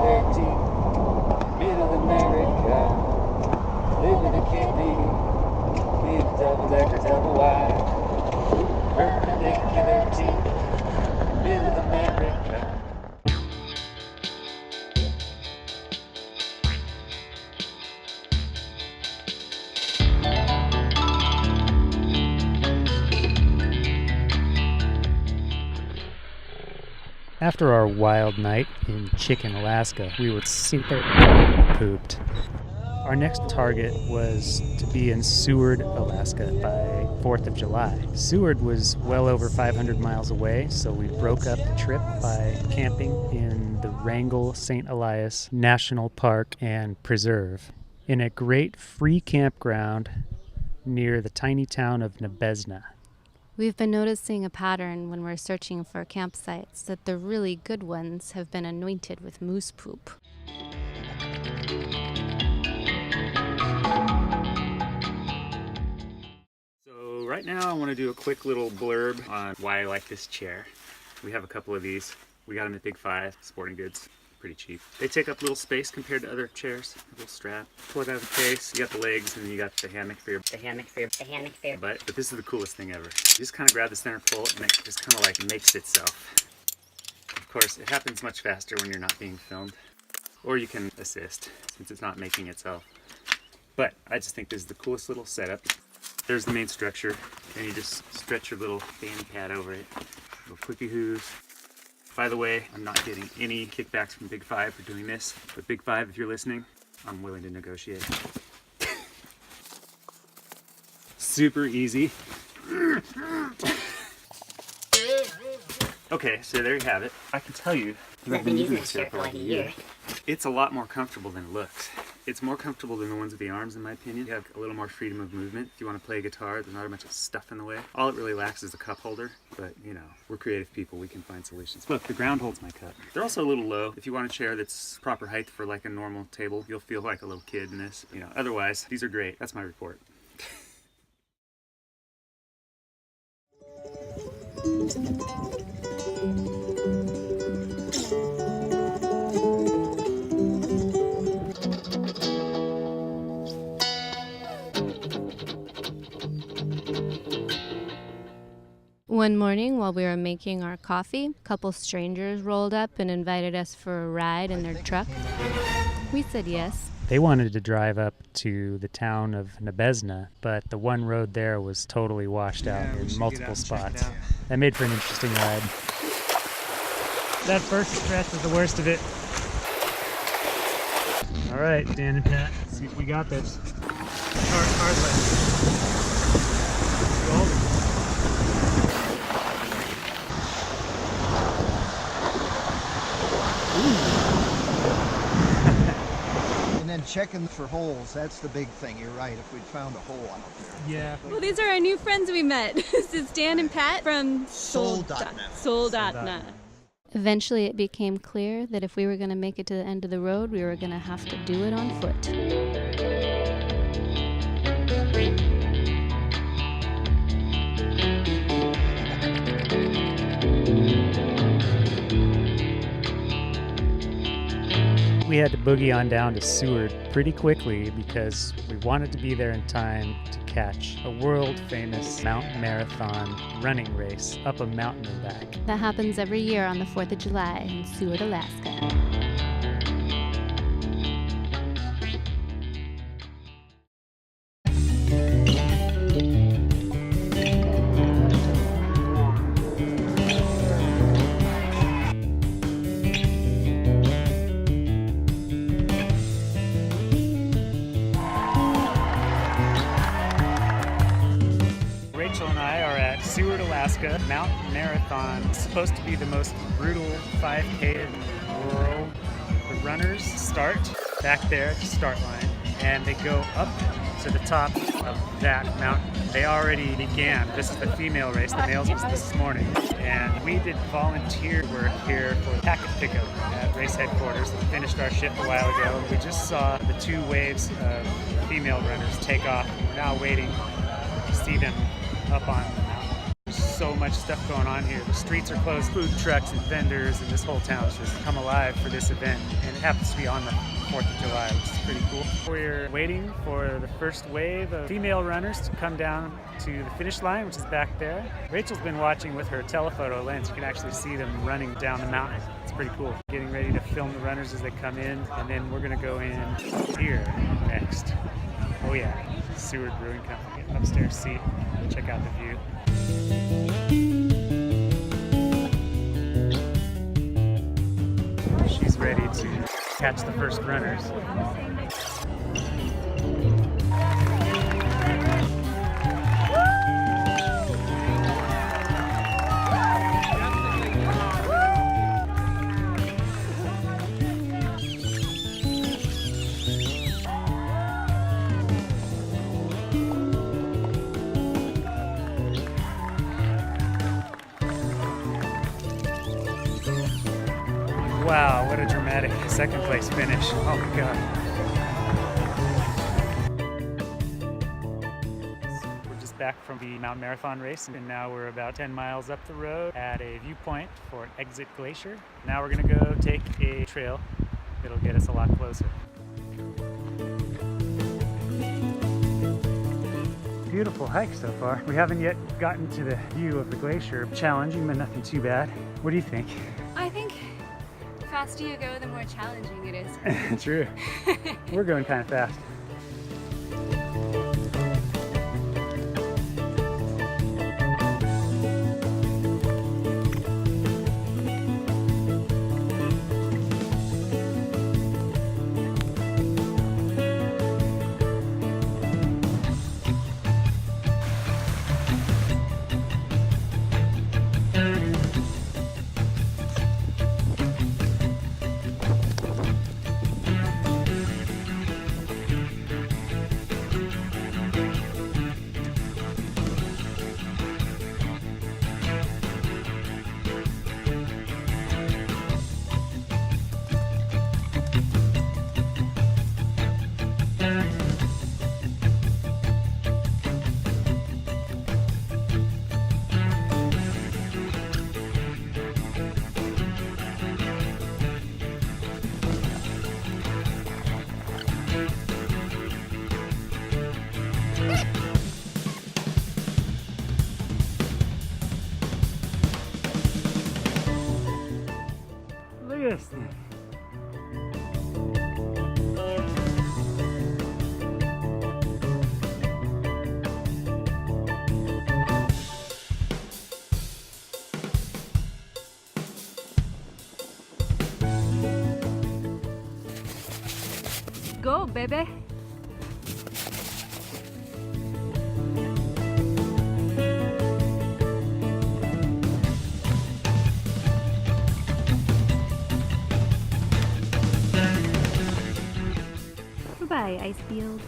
their teeth. Middle America, living a kidney, need a double-decker, double wide. Perpendicular teeth, Middle America. After our wild night in Chicken, Alaska, we were super pooped. Our next target was to be in Seward, Alaska by 4th of July. Seward was well over 500 miles away, so we broke up the trip by camping in the Wrangell St. Elias National Park and Preserve in a great free campground near the tiny town of Nebezna. We've been noticing a pattern when we're searching for campsites that the really good ones have been anointed with moose poop. So right now I want to do a quick little blurb on why I like this chair. We have a couple of these. We got them at Big Five, Sporting Goods. Pretty cheap. They take up little space compared to other chairs. A little strap. Pull it out of the case. You got the legs and then you got the hammock for your butt. But this is the coolest thing ever. You just kind of grab the center pole and it just kind of like makes itself. Of course, it happens much faster when you're not being filmed. Or you can assist since it's not making itself. But I just think this is the coolest little setup. There's the main structure and you just stretch your little fanny pad over it. Little quickie hoos. By the way, I'm not getting any kickbacks from Big Five for doing this, but Big Five, if you're listening, I'm willing to negotiate. Super easy. Okay, so there you have it. I can tell you, I've been using this chair for like a year. It's a lot more comfortable than it looks. It's more comfortable than the ones with the arms, in my opinion. You have a little more freedom of movement. If you want to play guitar, there's not a bunch of stuff in the way. All it really lacks is a cup holder, but you know, we're creative people, we can find solutions. Look, the ground holds my cup. They're also a little low. If you want a chair that's proper height for like a normal table, you'll feel like a little kid in this. You know, otherwise, these are great. That's my report. One morning while we were making our coffee, a couple strangers rolled up and invited us for a ride in their truck. We said yes. They wanted to drive up to the town of Nebezna, but the one road there was totally washed out in multiple spots. That made for an interesting ride. That first stretch was the worst of it. All right, Dan and Pat, let's see if we got this. Hard left. And checking for holes, that's the big thing. You're right, if we'd found a hole out there. Yeah. Well, these are our new friends we met. This is Dan and Pat from Soul.net. Soul.net. Eventually it became clear that if we were going to make it to the end of the road, we were going to have to do it on foot. We had to boogie on down to Seward pretty quickly because we wanted to be there in time to catch a world-famous mountain marathon running race up a mountain and back. That happens every year on the 4th of July in Seward, Alaska. Seward, Alaska, mountain marathon. It's supposed to be the most brutal 5K in the world. The runners start back there at the start line and they go up to the top of that mountain. They already began. This is the female race. The males was this morning. And we did volunteer work here for packet pickup at race headquarters. We finished our shift a while ago. We just saw the 2 waves of female runners take off. We're now waiting to see them up on the mountain. so much stuff going on here. The streets are closed, food trucks and vendors, and this whole town's just come alive for this event. And it happens to be on the 4th of July, which is pretty cool. We're waiting for the first wave of female runners to come down to the finish line, which is back there. Rachel's been watching with her telephoto lens. You can actually see them running down the mountain. It's pretty cool. Getting ready to film the runners as they come in, and then we're gonna go in here next. Oh yeah, Seward Brewing Company, upstairs seat. Check out the view. She's ready to catch the first runners. Wow, what a dramatic second place finish. Oh my God. We're just back from the mountain marathon race, and now we're about 10 miles up the road at a viewpoint for Exit Glacier. Now we're gonna go take a trail. It'll get us a lot closer. Beautiful hike so far. We haven't yet gotten to the view of the glacier. Challenging, but nothing too bad. What do you think? I think the faster you go, the more challenging it is. True. We're going kind of fast. Look at this thing. Go, baby. Goodbye, ice field.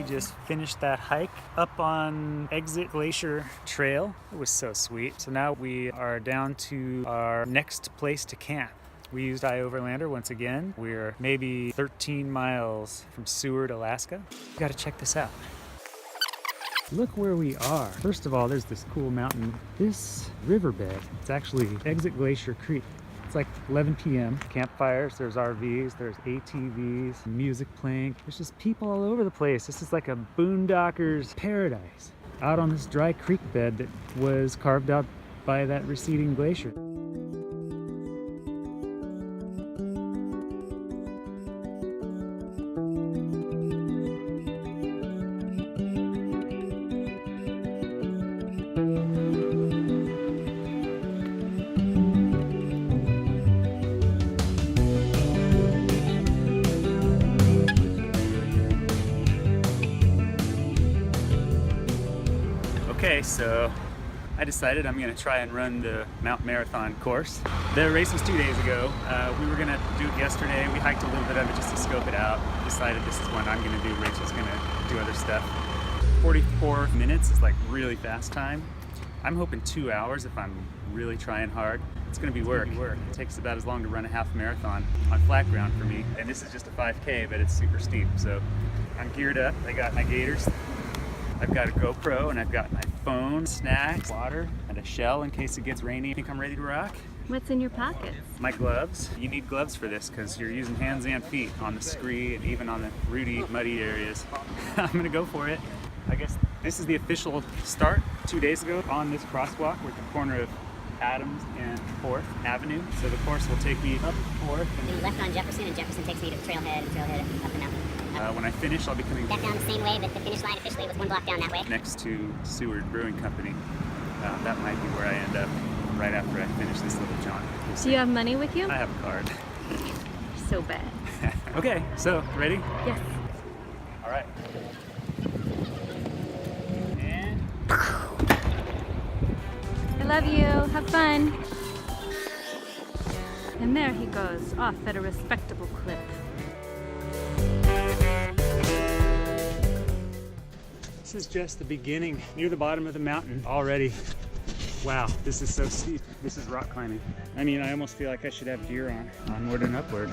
Just finished that hike up on Exit Glacier Trail. It was so sweet. So now we are down to our next place to camp. We used iOverlander once again. We're maybe 13 miles from Seward, Alaska. You gotta check this out. Look where we are. First of all, there's this cool mountain. This riverbed, it's actually Exit Glacier Creek. It's like 11 p.m. Campfires, there's RVs, there's ATVs, music playing. There's just people all over the place. This is like a boondocker's paradise out on this dry creek bed that was carved out by that receding glacier. Okay, so I decided I'm going to try and run the Mount Marathon course. The race was 2 days ago. We were going to do it yesterday. We hiked a little bit of it just to scope it out. Decided this is one I'm going to do. Rachel's going to do other stuff. 44 minutes is like really fast time. I'm hoping 2 hours if I'm really trying hard. It's going to be work. It takes about as long to run a half marathon on flat ground for me. And this is just a 5K, but it's super steep. So I'm geared up. I got my gaiters. I've got a GoPro and I've got my phone, snacks, water, and a shell in case it gets rainy. I think I'm ready to rock. What's in your pockets? My gloves. You need gloves for this because you're using hands and feet on the scree and even on the rooty, muddy areas. I'm going to go for it. I guess this is the official start 2 days ago on this crosswalk. We're at the corner of Adams and 4th Avenue. So the course will take me up 4th. And left on Jefferson, and Jefferson takes me to Trailhead, and Trailhead up the mountain. When I finish, I'll be coming back down the same way, but the finish line officially was 1 block down that way. Next to Seward Brewing Company. That might be where I end up right after I finish this little jaunt. We'll Do you have money with you? I have a card. So bad. Okay, so ready? Yes. All right. I love you. Have fun. And there he goes, off at a respectable clip. This is just the beginning, near the bottom of the mountain already. Wow, this is so steep. This is rock climbing. I mean, I almost feel like I should have gear on, onward and upward.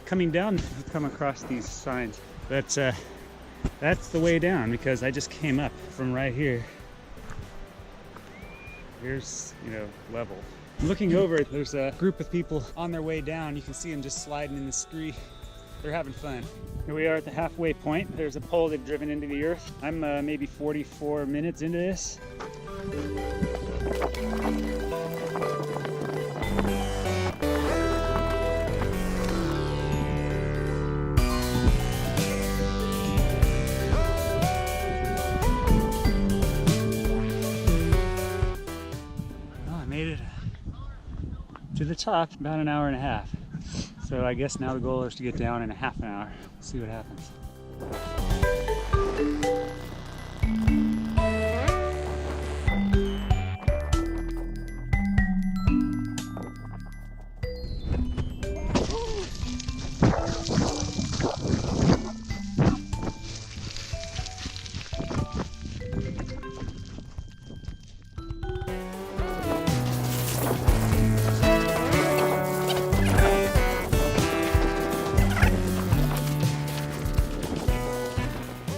Coming down, I've come across these signs. That's the way down because I just came up from right here. Here's, level. Looking over, there's a group of people on their way down. You can see them just sliding in the scree. They're having fun. Here we are at the halfway point. There's a pole they've driven into the earth. I'm maybe 44 minutes into this. To the top, about an hour and a half. So I guess now the goal is to get down in a half an hour. See what happens.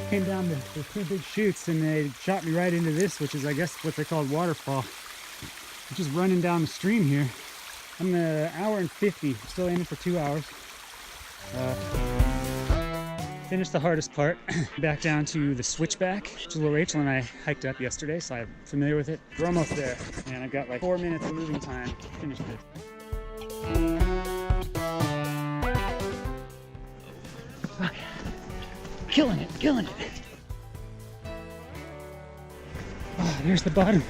Came down the 2 big chutes and they shot me right into this, which is I guess what they call waterfall. I'm just running down the stream here. I'm an hour and 50, still aiming for 2 hours. Finished the hardest part, back down to the switchback, which is where Rachel and I hiked up yesterday, so I'm familiar with it. We're almost there, and I've got like 4 minutes of moving time to finish this. Okay. Killing it, killing it. Oh, there's the bottom.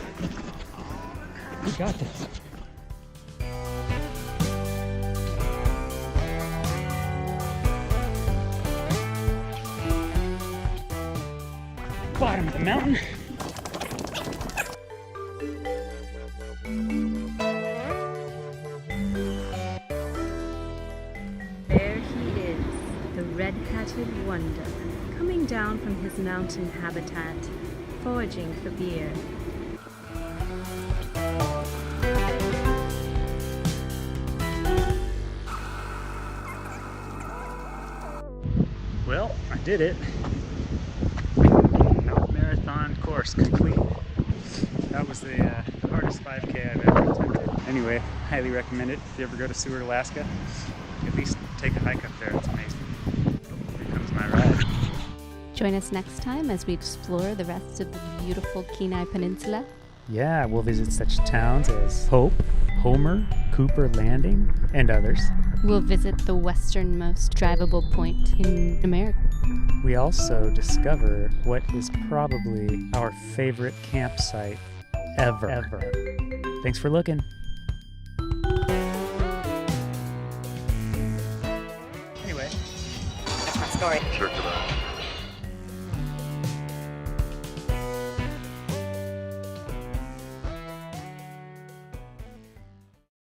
We got this. Bottom of the mountain. There he is, the red-hatted wonder, coming down from his mountain habitat, foraging for beer. Well, I did it. Mount Marathon course complete. That was the hardest 5K I've ever attempted. Anyway, highly recommend it. If you ever go to Seward, Alaska, at least take a hike up there. It's amazing. Here comes my ride. Join us next time as we explore the rest of the beautiful Kenai Peninsula. Yeah, we'll visit such towns as Hope, Homer, Cooper Landing, and others. We'll visit the westernmost drivable point in America. We also discover what is probably our favorite campsite ever. Thanks for looking. Anyway, that's my story. Circular.